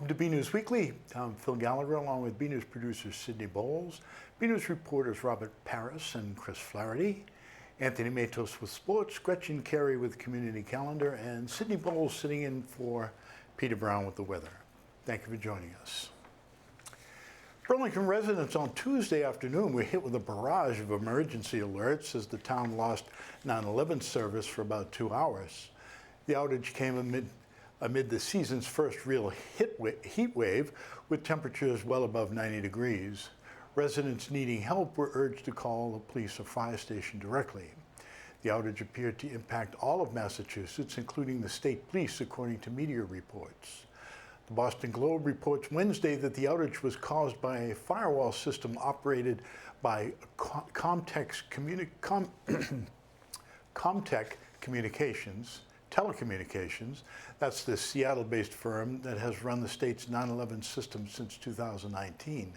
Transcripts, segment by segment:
Welcome to BNews Weekly. I'm Phil Gallagher along with BNews producer Sydney Bowles, BNews reporters Robert Paris and Chris Flaherty, Anthony Matos with sports, Gretchen Carey with community calendar, and Sydney Bowles sitting in for Peter Brown with the weather. Thank you for joining us. Burlington residents on Tuesday afternoon were hit with a barrage of emergency alerts as the town lost 9/11 service for about 2 hours. The outage came amid the season's first real heat wave with temperatures well above 90 degrees. Residents needing help were urged to call the police or fire station directly. The outage appeared to impact all of Massachusetts, including the state police, according to media reports. The Boston Globe reports Wednesday that the outage was caused by a firewall system operated by Comtech Telecommunications. That's the Seattle-based firm that has run the state's 9/11 system since 2019.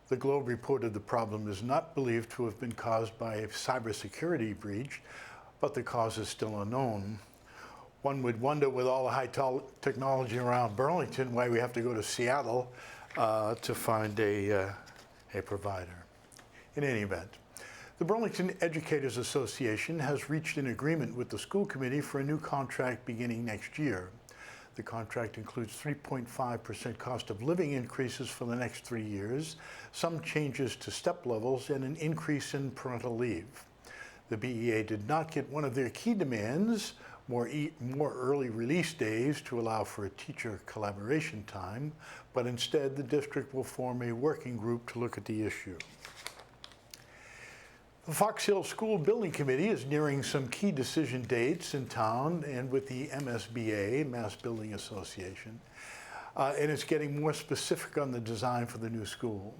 The Globe reported the problem is not believed to have been caused by a cybersecurity breach, but the cause is still unknown. One would wonder, with all the high technology around Burlington, why we have to go to Seattle to find a provider. In any event, the Burlington Educators Association has reached an agreement with the school committee for a new contract beginning next year. The contract includes 3.5% cost of living increases for the next 3 years, some changes to step levels, and an increase in parental leave. The BEA did not get one of their key demands, more early release days to allow for a teacher collaboration time, but instead the district will form a working group to look at the issue. The Fox Hill School Building Committee is nearing some key decision dates in town and with the MSBA, Mass Building Association, and it's getting more specific on the design for the new school.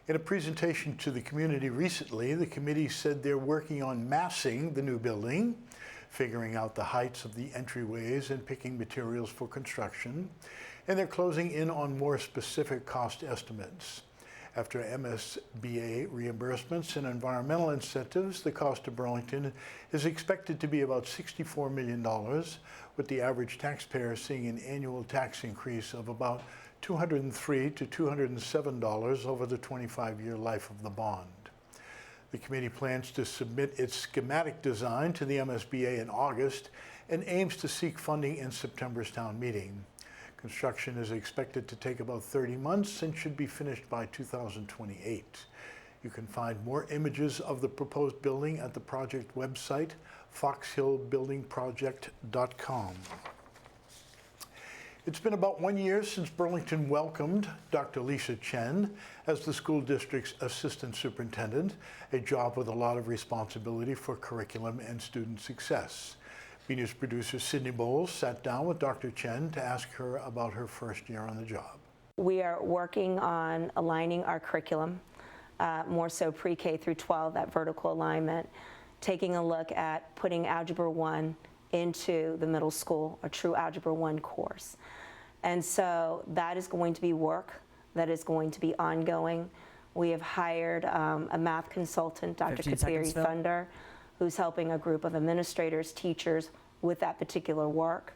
In a presentation to the community recently, the committee said they're working on massing the new building, figuring out the heights of the entryways and picking materials for construction, and they're closing in on more specific cost estimates. After MSBA reimbursements and environmental incentives, the cost to Burlington is expected to be about $64 million, with the average taxpayer seeing an annual tax increase of about $203 to $207 over the 25-year life of the bond. The committee plans to submit its schematic design to the MSBA in August and aims to seek funding in September's town meeting. Construction is expected to take about 30 months and should be finished by 2028. You can find more images of the proposed building at the project website, foxhillbuildingproject.com. It's been about 1 year since Burlington welcomed Dr. Lisa Chen as the school district's assistant superintendent, a job with a lot of responsibility for curriculum and student success. BNews producer Sydney Bowles sat down with Dr. Chen to ask her about her first year on the job. We are working on aligning our curriculum, more so pre-K through 12, that vertical alignment, taking a look at putting Algebra 1 into the middle school, a true Algebra 1 course. And so that is going to be work that is going to be ongoing. We have hired a math consultant, Dr. Kathiri Thunder, who's helping a group of administrators, teachers with that particular work.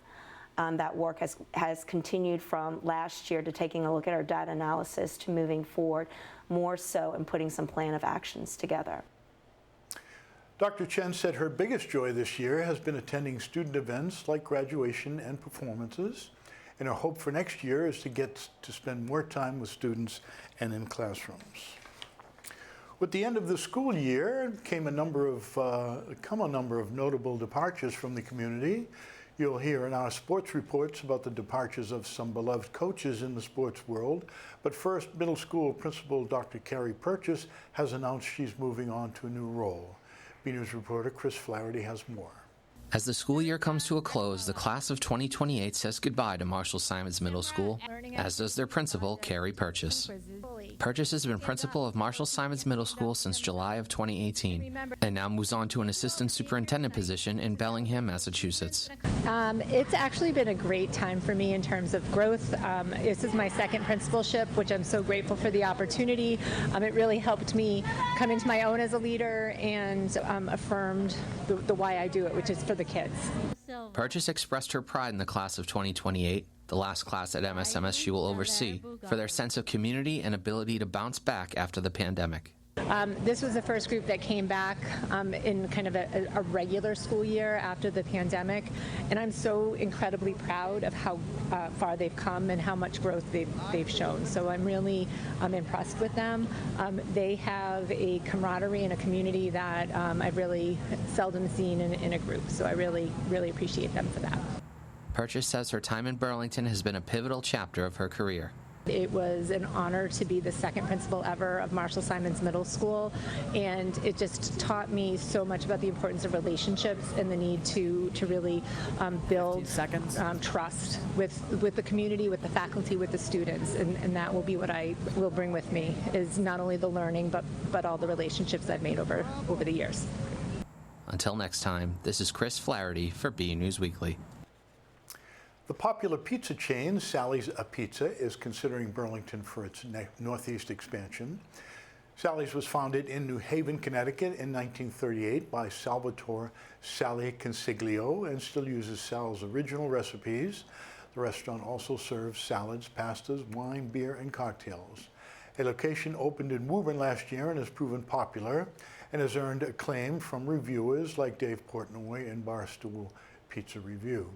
That work has continued from last year to taking a look at our data analysis to moving forward more so and putting some plan of actions together. Dr. Chen said her biggest joy this year has been attending student events like graduation and performances, and her hope for next year is to get to spend more time with students and in classrooms. With the end of the school year came a number of notable departures from the community. You'll hear in our sports reports about the departures of some beloved coaches in the sports world. But first, middle school principal Dr. Carrie Purches has announced she's moving on to a new role. BNews reporter Chris Flaherty has more. As the school year comes to a close, the class of 2028 says goodbye to Marshall Simons Middle School, as does their principal, Carrie Purches. Purches has been principal of Marshall Simons Middle School since July of 2018, and now moves on to an assistant superintendent position in Bellingham, Massachusetts. It's actually been a great time for me in terms of growth. This is my second principalship, which I'm so grateful for the opportunity. It really helped me come into my own as a leader and affirmed the why I do it, which is for the kids. Purchase expressed her pride in the class of 2028 the last class at MSMS she will oversee, for their sense of community and ability to bounce back after the pandemic. This was the first group that came back in kind of a regular school year after the pandemic, and I'm so incredibly proud of how far they've come and how much growth they've shown. So I'm really impressed with them. They have a camaraderie and a community that I've really seldom seen in a group, so I really, really appreciate them for that. Purchase says her time in Burlington has been a pivotal chapter of her career. It was an honor to be the second principal ever of Marshall Simons Middle School, and it just taught me so much about the importance of relationships and the need to really build trust with the community, with the faculty, with the students, and that will be what I will bring with me, is not only the learning but all the relationships I've made over the years. Until next time, this is Chris Flaherty for BNews Weekly. The popular pizza chain Sally's A Pizza is considering Burlington for its northeast expansion. Sally's was founded in New Haven, Connecticut in 1938 by Salvatore Sally Consiglio and still uses Sal's original recipes. The restaurant also serves salads, pastas, wine, beer, and cocktails. A location opened in Woburn last year and has proven popular and has earned acclaim from reviewers like Dave Portnoy and Barstool Pizza Review.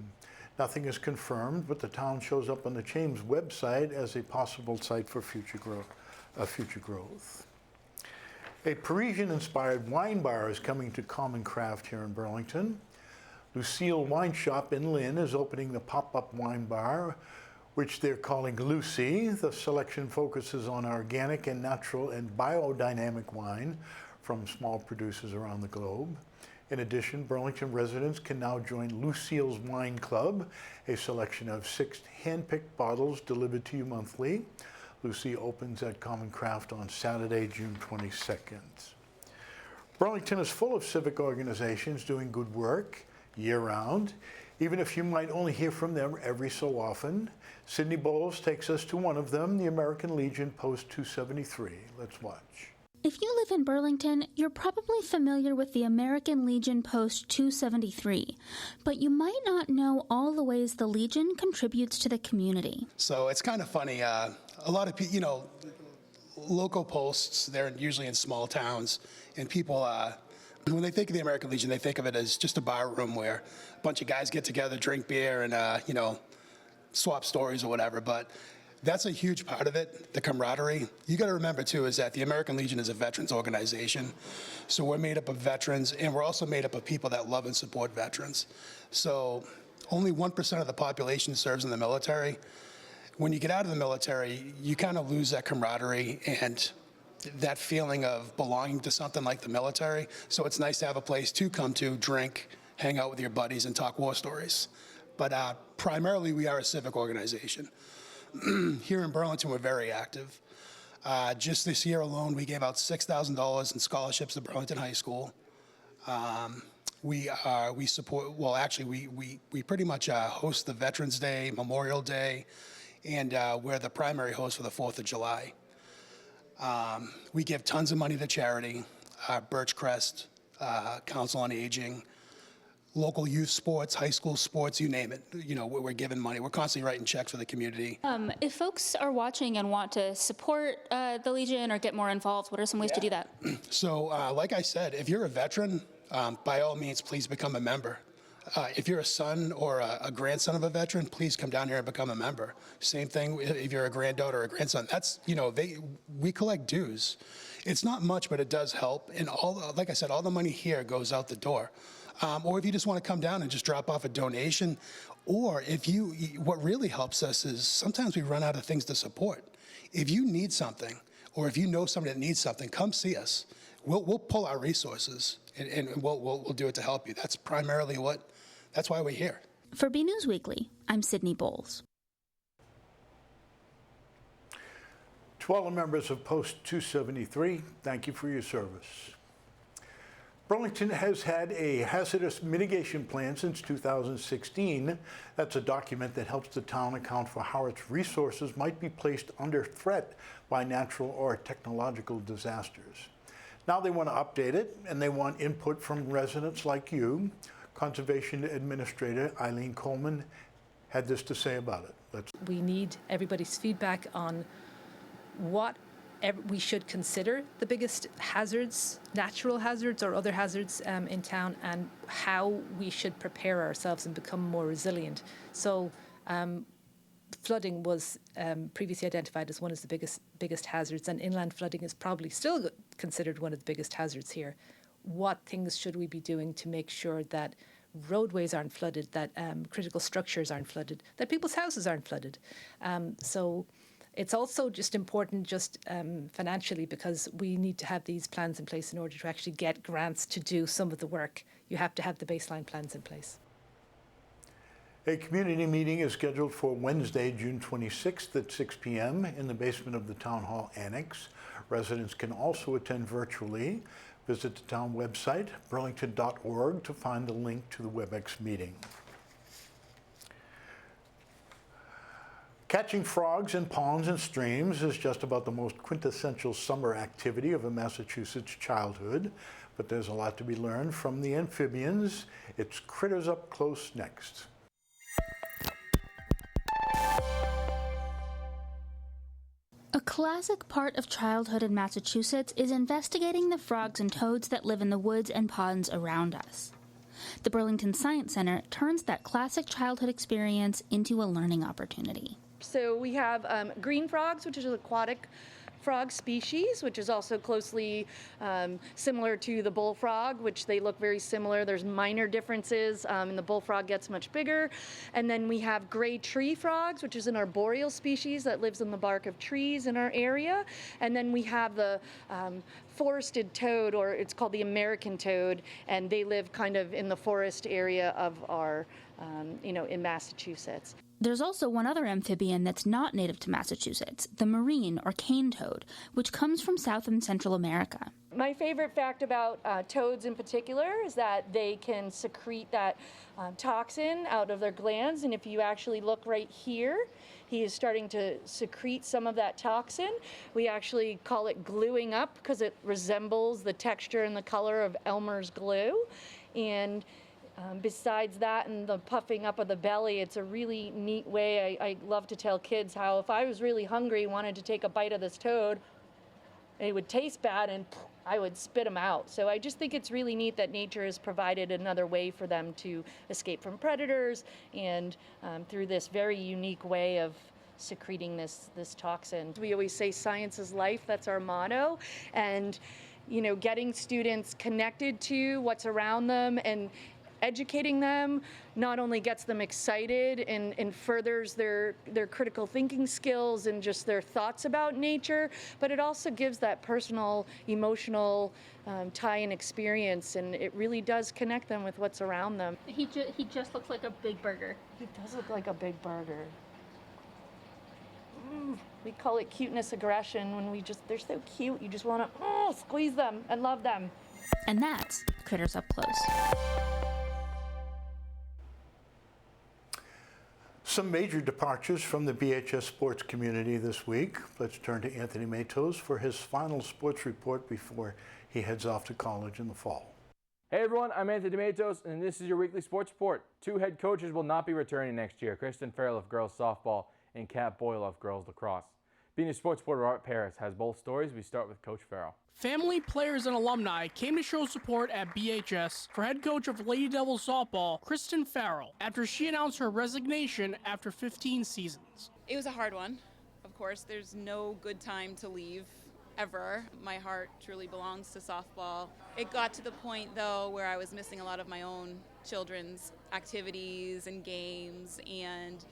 Nothing is confirmed, but the town shows up on the chain's website as a possible site for future growth. A Parisian-inspired wine bar is coming to Common Craft here in Burlington. Lucille Wine Shop in Lynn is opening the pop-up wine bar, which they're calling Lucy. The selection focuses on organic and natural and biodynamic wine from small producers around the globe. In addition, Burlington residents can now join Lucille's Wine Club, a selection of 6 hand-picked bottles delivered to you monthly. Lucy opens at Common Craft on Saturday, June 22nd. Burlington is full of civic organizations doing good work year-round, even if you might only hear from them every so often. Sydney Bowles takes us to one of them, the American Legion Post 273. Let's watch. If you live in Burlington, you're probably familiar with the American Legion Post 273, but you might not know all the ways the Legion contributes to the community. So it's kind of funny. A lot of people, local posts, they're usually in small towns, and people, when they think of the American Legion, they think of it as just a bar room where a bunch of guys get together, drink beer, and, swap stories or whatever. But that's a huge part of it, the camaraderie. You got to remember, too, is that the American Legion is a veterans organization. So we're made up of veterans, and we're also made up of people that love and support veterans. So only 1% of the population serves in the military. When you get out of the military, you kind of lose that camaraderie and that feeling of belonging to something like the military. So it's nice to have a place to come to, drink, hang out with your buddies, and talk war stories. But primarily, we are a civic organization. Here in Burlington, we're very active. Just this year alone, we gave out $6,000 in scholarships to Burlington High School. We support, well, actually, we pretty much host the Veterans Day, Memorial Day, and we're the primary host for the 4th of July. We give tons of money to charity, Birchcrest, Council on Aging, local youth sports, high school sports, you name it. We're giving money. We're constantly writing checks for the community. If folks are watching and want to support the Legion or get more involved, what are some ways to do that? So, like I said, if you're a veteran, by all means, please become a member. If you're a son or a grandson of a veteran, please come down here and become a member. Same thing if you're a granddaughter or a grandson. That's, we collect dues. It's not much, but it does help. And like I said, all the money here goes out the door. Or if you just want to come down and just drop off a donation, or what really helps us is sometimes we run out of things to support. If you need something, or if you know somebody that needs something, come see us. We'll pull our resources and we'll do it to help you. That's primarily that's why we're here. For BNews Weekly, I'm Sydney Bowles. To all the members of Post 273, thank you for your service. Burlington has had a hazardous mitigation plan since 2016. That's a document that helps the town account for how its resources might be placed under threat by natural or technological disasters. Now they want to update it, and they want input from residents like you. Conservation Administrator Eileen Coleman had this to say about it. We need everybody's feedback on what we should consider the biggest hazards, natural hazards or other hazards in town, and how we should prepare ourselves and become more resilient. So flooding was previously identified as one of the biggest hazards, and inland flooding is probably still considered one of the biggest hazards here. What things should we be doing to make sure that roadways aren't flooded, that critical structures aren't flooded, that people's houses aren't flooded? So it's also just important financially, because we need to have these plans in place in order to actually get grants to do some of the work. You have to have the baseline plans in place. A community meeting is scheduled for Wednesday, June 26th at 6 p.m. in the basement of the Town Hall Annex. Residents can also attend virtually. Visit the town website, burlington.org, to find the link to the WebEx meeting. Catching frogs in ponds and streams is just about the most quintessential summer activity of a Massachusetts childhood, but there's a lot to be learned from the amphibians. It's Critters Up Close next. A classic part of childhood in Massachusetts is investigating the frogs and toads that live in the woods and ponds around us. The Burlington Science Center turns that classic childhood experience into a learning opportunity. So we have green frogs, which is an aquatic frog species, which is also closely similar to the bullfrog, which they look very similar. There's minor differences, and the bullfrog gets much bigger. And then we have gray tree frogs, which is an arboreal species that lives in the bark of trees in our area. And then we have the forested toad, or it's called the American toad, and they live kind of in the forest area of our, in Massachusetts. There's also one other amphibian that's not native to Massachusetts, the marine or cane toad, which comes from South and Central America. My favorite fact about toads in particular is that they can secrete that toxin out of their glands, and if you actually look right here, he is starting to secrete some of that toxin. We actually call it gluing up because it resembles the texture and the color of Elmer's glue. And besides that and the puffing up of the belly, it's a really neat way. I love to tell kids how if I was really hungry, wanted to take a bite of this toad, it would taste bad and I would spit them out. So I just think it's really neat that nature has provided another way for them to escape from predators, and through this very unique way of secreting this toxin. We always say science is life, that's our motto. And getting students connected to what's around them and educating them not only gets them excited and furthers their critical thinking skills and just their thoughts about nature, but it also gives that personal, emotional tie-in experience, and it really does connect them with what's around them. He just looks like a big burger. He does look like a big burger. We call it cuteness aggression when they're so cute, you just want to squeeze them and love them. And that's Critters Up Close. Some major departures from the BHS sports community this week. Let's turn to Anthony Matos for his final sports report before he heads off to college in the fall. Hey everyone, I'm Anthony Matos, and this is your weekly sports report. 2 head coaches will not be returning next year: Kristen Farrell of girls softball and Kat Boyle of girls lacrosse. BNEWS sports reporter Art Paris has both stories. We start with Coach Farrell. Family, players, and alumni came to show support at BHS for head coach of Lady Devils softball, Kristen Farrell, after she announced her resignation after 15 seasons. It was a hard one. Of course, there's no good time to leave, ever. My heart truly belongs to softball. It got to the point, though, where I was missing a lot of my own children's activities and games, and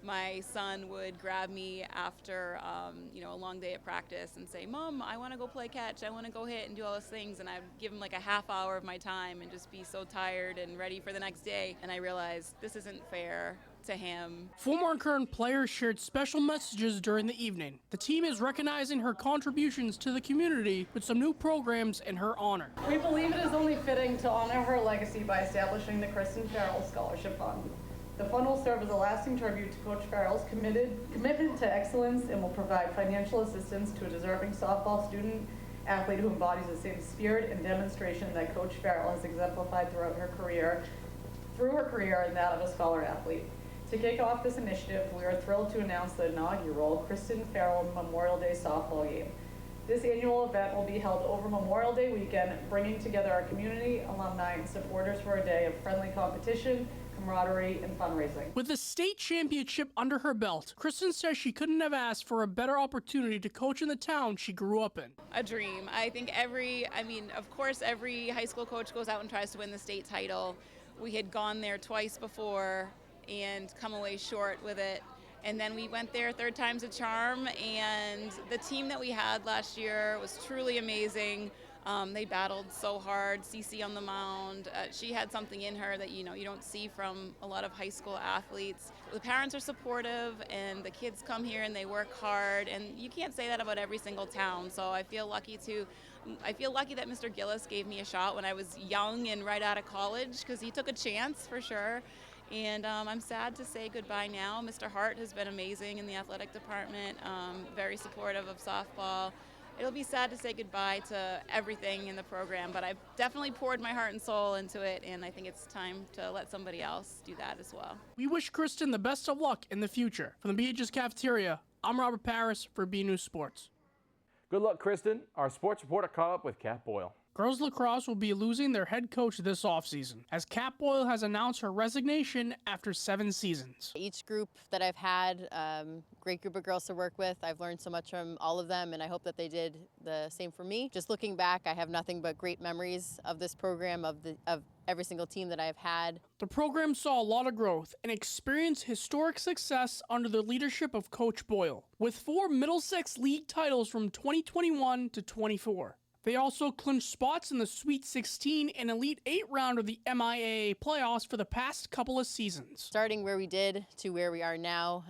my son would grab me after, a long day at practice and say, "Mom, I want to go play catch. I want to go hit and do all those things." And I'd give him like a half hour of my time and just be so tired and ready for the next day. And I realized this isn't fair to him. Former and current players shared special messages during the evening. The team is recognizing her contributions to the community with some new programs in her honor. We believe it is only fitting to honor her legacy by establishing the Kristen Farrell Scholarship Fund. The fund will serve as a lasting tribute to Coach Farrell's commitment to excellence and will provide financial assistance to a deserving softball student athlete who embodies the same spirit and demonstration that Coach Farrell has exemplified through her career and that of a scholar athlete. To kick off this initiative, we are thrilled to announce the inaugural Kristen Farrell Memorial Day softball game. This annual event will be held over Memorial Day weekend, bringing together our community, alumni, and supporters for a day of friendly competition, camaraderie, and fundraising. With a state championship under her belt, Kristen says she couldn't have asked for a better opportunity to coach in the town she grew up in. A dream. I think of course every high school coach goes out and tries to win the state title. We had gone there twice before and come away short with it. And then we went there third time's a charm, and the team that we had last year was truly amazing. They battled so hard. Cece on the mound, she had something in her that you don't see from a lot of high school athletes. The parents are supportive, and the kids come here and they work hard, and you can't say that about every single town. So I feel lucky that Mr. Gillis gave me a shot when I was young and right out of college, because he took a chance for sure. And I'm sad to say goodbye now. Mr. Hart has been amazing in the athletic department, very supportive of softball. It'll be sad to say goodbye to everything in the program, but I've definitely poured my heart and soul into it, and I think it's time to let somebody else do that as well. We wish Kristen the best of luck in the future. From the BHS Cafeteria, I'm Robert Paris for BNEWS Sports. Good luck, Kristen. Our sports reporter caught up with Kat Boyle. Girls lacrosse will be losing their head coach this offseason, as Kat Boyle has announced her resignation after 7 seasons. Each group that I've had, great group of girls to work with. I've learned so much from all of them, and I hope that they did the same for me. Just looking back, I have nothing but great memories of this program, of every single team that I've had. The program saw a lot of growth and experienced historic success under the leadership of Coach Boyle, with 4 Middlesex League titles from 2021 to 24. They also clinched spots in the Sweet 16 and Elite 8 round of the MIAA playoffs for the past couple of seasons. Starting where we did to where we are now,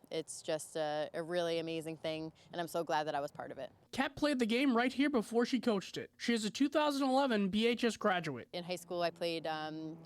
it's just a really amazing thing, and I'm so glad that I was part of it. Kat played the game right here before she coached it. She is a 2011 BHS graduate. In high school, I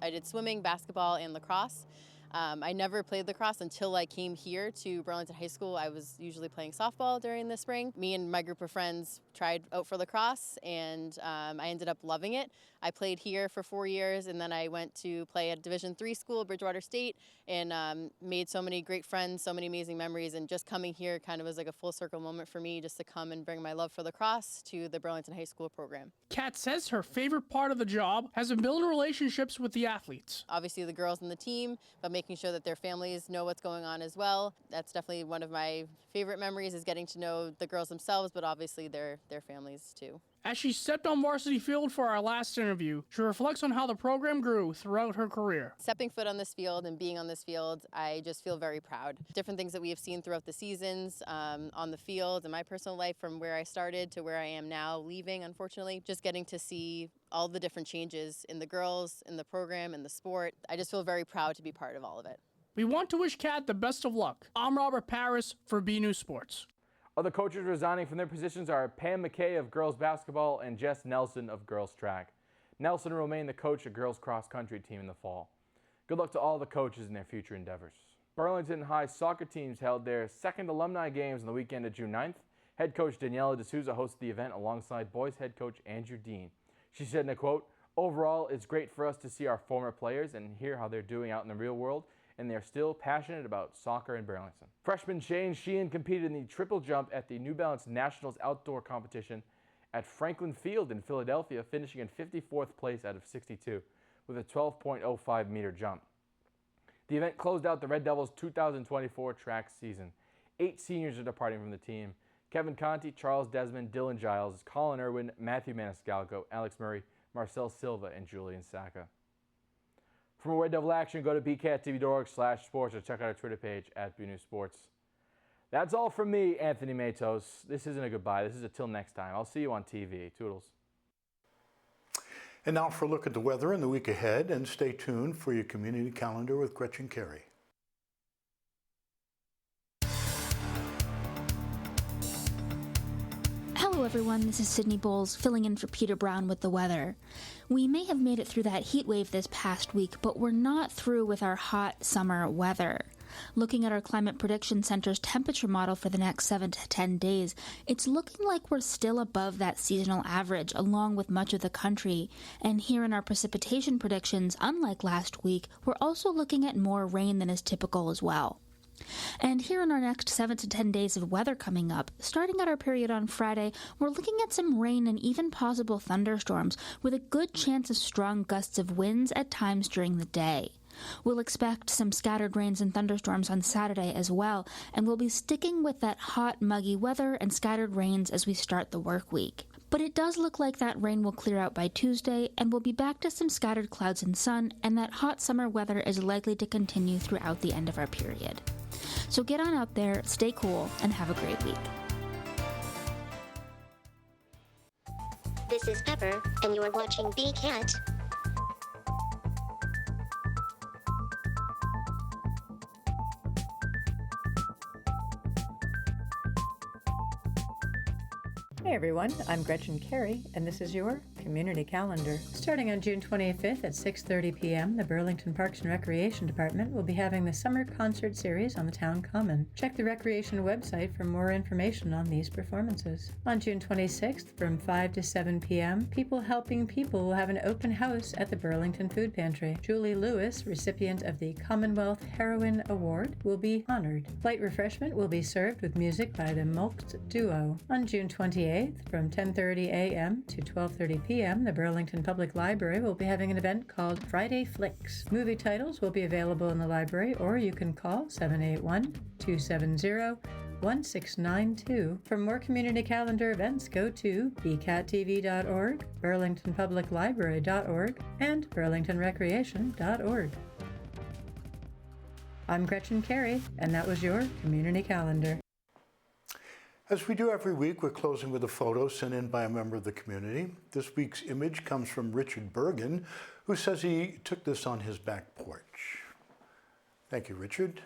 did swimming, basketball, and lacrosse. I never played lacrosse until I came here to Burlington High School. I was usually playing softball during the spring. Me and my group of friends tried out for lacrosse, and I ended up loving it. I played here for 4 years, and then I went to play at Division III school, Bridgewater State, and made so many great friends, so many amazing memories, and just coming here kind of was like a full circle moment for me, just to come and bring my love for lacrosse to the Burlington High School program. Kat says her favorite part of the job has been building relationships with the athletes. Obviously the girls in the team, but making sure that their families know what's going on as well. That's definitely one of my favorite memories, is getting to know the girls themselves, but obviously their families too. As she stepped on varsity field for our last interview, she reflects on how the program grew throughout her career. Stepping foot on this field and being on this field, I just feel very proud. Different things that we have seen throughout the seasons on the field, in my personal life, from where I started to where I am now, leaving, unfortunately. Just getting to see all the different changes in the girls, in the program, in the sport. I just feel very proud to be part of all of it. We want to wish Kat the best of luck. I'm Robert Paris for BNEWS Sports. Other coaches resigning from their positions are Pam McKay of girls basketball and Jess Nelson of girls track. Nelson will remain the coach of girls cross country team in the fall. Good luck to all the coaches in their future endeavors. Burlington High soccer teams held their second alumni games on the weekend of June 9th. Head coach Daniela D'Souza hosted the event alongside boys head coach Andrew Dean. She said in a quote, "Overall, it's great for us to see our former players and hear how they're doing out in the real world, and they're still passionate about soccer in Burlington." Freshman Shane Sheehan competed in the triple jump at the New Balance Nationals outdoor competition at Franklin Field in Philadelphia, finishing in 54th place out of 62 with a 12.05 meter jump. The event closed out the Red Devils' 2024 track season. 8 seniors are departing from the team: Kevin Conti, Charles Desmond, Dylan Giles, Colin Irwin, Matthew Maniscalco, Alex Murray, Marcel Silva, and Julian Sacca. For more Red Devil action, go to bcattv.org/sports or check out our Twitter page at BNews Sports. That's all from me, Anthony Matos. This isn't a goodbye. This is a till next time. I'll see you on TV. Toodles. And now for a look at the weather in the week ahead, and stay tuned for your community calendar with Gretchen Carey. Hello everyone, this is Sydney Bowles filling in for Peter Brown with the weather. We may have made it through that heat wave this past week, but we're not through with our hot summer weather. Looking at our Climate Prediction Center's temperature model for the next 7 to 10 days, it's looking like we're still above that seasonal average along with much of the country. And here in our precipitation predictions, unlike last week, we're also looking at more rain than is typical as well. And here in our next 7 to 10 days of weather coming up, starting at our period on Friday, we're looking at some rain and even possible thunderstorms with a good chance of strong gusts of winds at times during the day. We'll expect some scattered rains and thunderstorms on Saturday as well, and we'll be sticking with that hot, muggy weather and scattered rains as we start the work week. But it does look like that rain will clear out by Tuesday, and we'll be back to some scattered clouds and sun, and that hot summer weather is likely to continue throughout the end of our period. So get on out there, stay cool, and have a great week. This is Pepper, and you are watching BCat. Hey everyone, I'm Gretchen Carey, and this is your Community Calendar. Starting on June 25th at 6:30 p.m., the Burlington Parks and Recreation Department will be having the Summer Concert Series on the Town Common. Check the Recreation website for more information on these performances. On June 26th, from 5 to 7 p.m., People Helping People will have an open house at the Burlington Food Pantry. Julie Lewis, recipient of the Commonwealth Heroine Award, will be honored. Light refreshment will be served with music by the Mulkt Duo. On June 28th, from 10:30 a.m. to 12:30 p.m., the Burlington Public Library will be having an event called Friday Flicks. Movie titles will be available in the library, or you can call 781-270-1692. For more community calendar events, go to bcattv.org, burlingtonpubliclibrary.org, and burlingtonrecreation.org. I'm Gretchen Carey, and that was your Community Calendar. As we do every week, we're closing with a photo sent in by a member of the community. This week's image comes from Richard Bergen, who says he took this on his back porch. Thank you, Richard.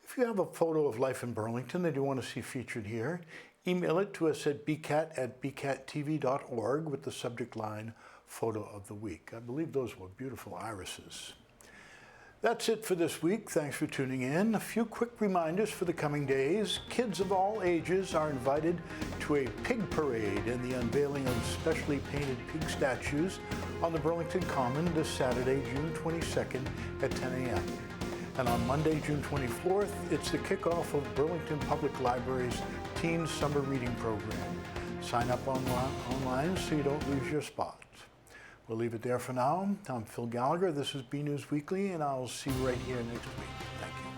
If you have a photo of life in Burlington that you want to see featured here, email it to us at bcat@bcattv.org with the subject line, Photo of the Week. I believe those were beautiful irises. That's it for this week. Thanks for tuning in. A few quick reminders for the coming days. Kids of all ages are invited to a pig parade and the unveiling of specially painted pig statues on the Burlington Common this Saturday, June 22nd at 10 a.m. And on Monday, June 24th, it's the kickoff of Burlington Public Library's Teen Summer Reading Program. Sign up online so you don't lose your spot. We'll leave it there for now. I'm Phil Gallagher. This is BNews Weekly, and I'll see you right here next week. Thank you.